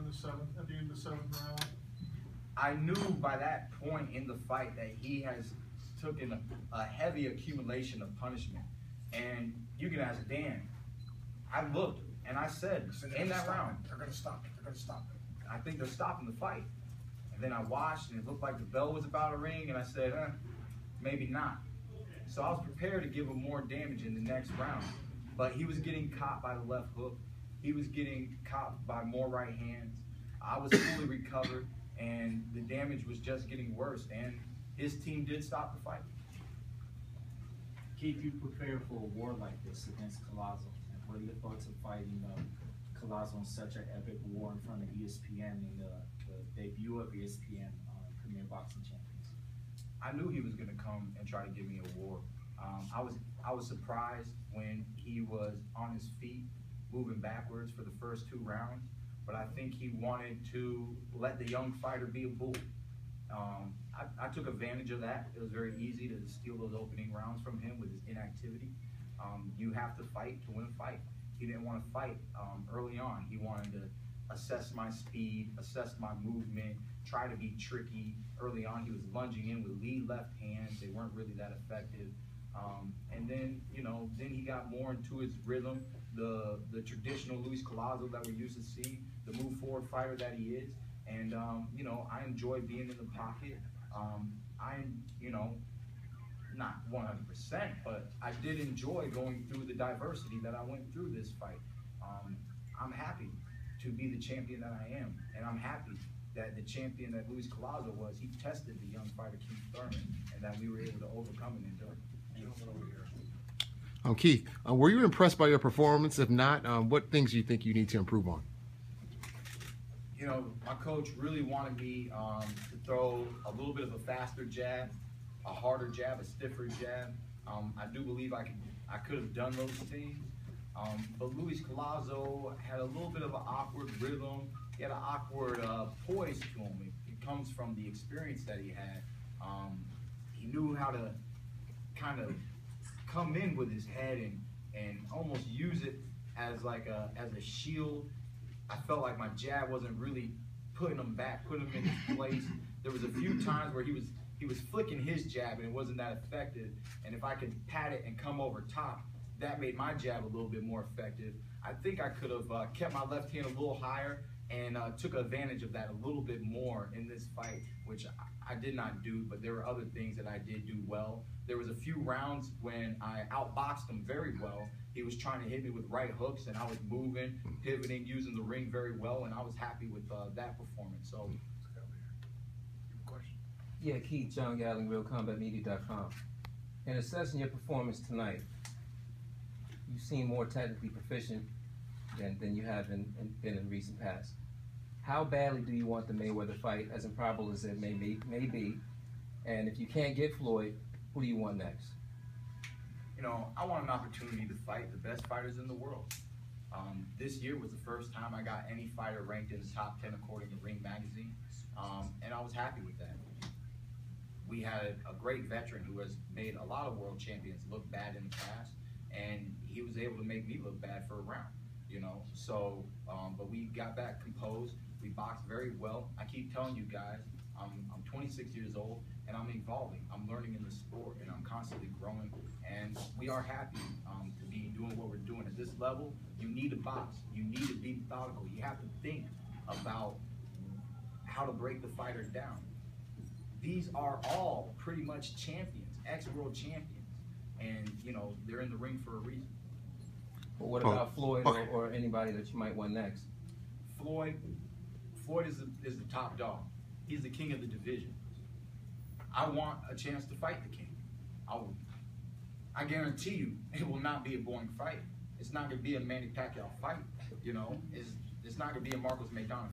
at the end of the seventh round? I knew by that point in the fight that he has taken a heavy accumulation of punishment. And you can ask Dan. I looked and I said in that round, they're going to stop it. They're going to stop it. I think they're stopping the fight. And then I watched and it looked like the bell was about to ring, and I said, maybe not. So I was prepared to give him more damage in the next round. But he was getting caught by the left hook. He was getting caught by more right hands. I was fully recovered, and the damage was just getting worse. And his team did stop the fight. Keith, you prepared for a war like this against Collazo. And what are your thoughts of fighting Collazo in such an epic war in front of ESPN and the debut of ESPN Premier Boxing Champions? I knew he was going to come and try to give me a war. I was surprised when he was on his feet, moving backwards for the first 2 rounds. But I think he wanted to let the young fighter be a bull. I took advantage of that. It was very easy to steal those opening rounds from him with his inactivity. You have to fight to win a fight. He didn't want to fight early on. He wanted to assess my speed, assess my movement, try to be tricky. Early on, he was lunging in with lead left hands. They weren't really that effective. And then, then he got more into his rhythm, the traditional Luis Collazo that we're used to seeing, the move forward fighter that he is. And, I enjoy being in the pocket. I'm, not 100%, but I did enjoy going through the diversity that I went through this fight. I'm happy to be the champion that I am, and I'm happy that the champion that Luis Collazo was, he tested the young fighter Keith Thurman, and that we were able to overcome him and do it. Keith, were you impressed by your performance? If not, what things do you think you need to improve on? My coach really wanted me to throw a little bit of a faster jab, a harder jab, a stiffer jab. I do believe I could have done those things. But Luis Collazo had a little bit of an awkward rhythm. He had an awkward poise to him. It comes from the experience that he had. He knew how to kind of come in with his head and almost use it as as a shield. I felt like my jab wasn't really putting him back, putting him in his place. There was a few times where he was flicking his jab and it wasn't that effective. And if I could pat it and come over top, that made my jab a little bit more effective. I think I could have kept my left hand a little higher and took advantage of that a little bit more in this fight, which I did not do, but there were other things that I did do well. There was a few rounds when I outboxed him very well. He was trying to hit me with right hooks, and I was moving, pivoting, using the ring very well, and I was happy with that performance. So, yeah, Keith, John Galling, RealCombatMedia.com. In assessing your performance tonight, you seem more technically proficient than you have been in recent past. How badly do you want the Mayweather fight, as improbable as it may be? And if you can't get Floyd, who do you want next? I want an opportunity to fight the best fighters in the world. This year was the first time I got any fighter ranked in the top 10 according to Ring Magazine, and I was happy with that. We had a great veteran who has made a lot of world champions look bad in the past, and he was able to make me look bad for a round, So, but we got back composed. We boxed very well. I keep telling you guys, I'm 26 years old, and I'm evolving. I'm learning in the sport, and I'm constantly growing. And we are happy to be doing what we're doing. At this level, you need to box. You need to be methodical. You have to think about how to break the fighter down. These are all pretty much champions, ex-world champions. And, they're in the ring for a reason. But what about Floyd or anybody that you might want next? Floyd is the top dog. He's the king of the division. I want a chance to fight the king. I guarantee you it will not be a boring fight. It's not going to be a Manny Pacquiao fight, It's not going to be a Marcos Maidana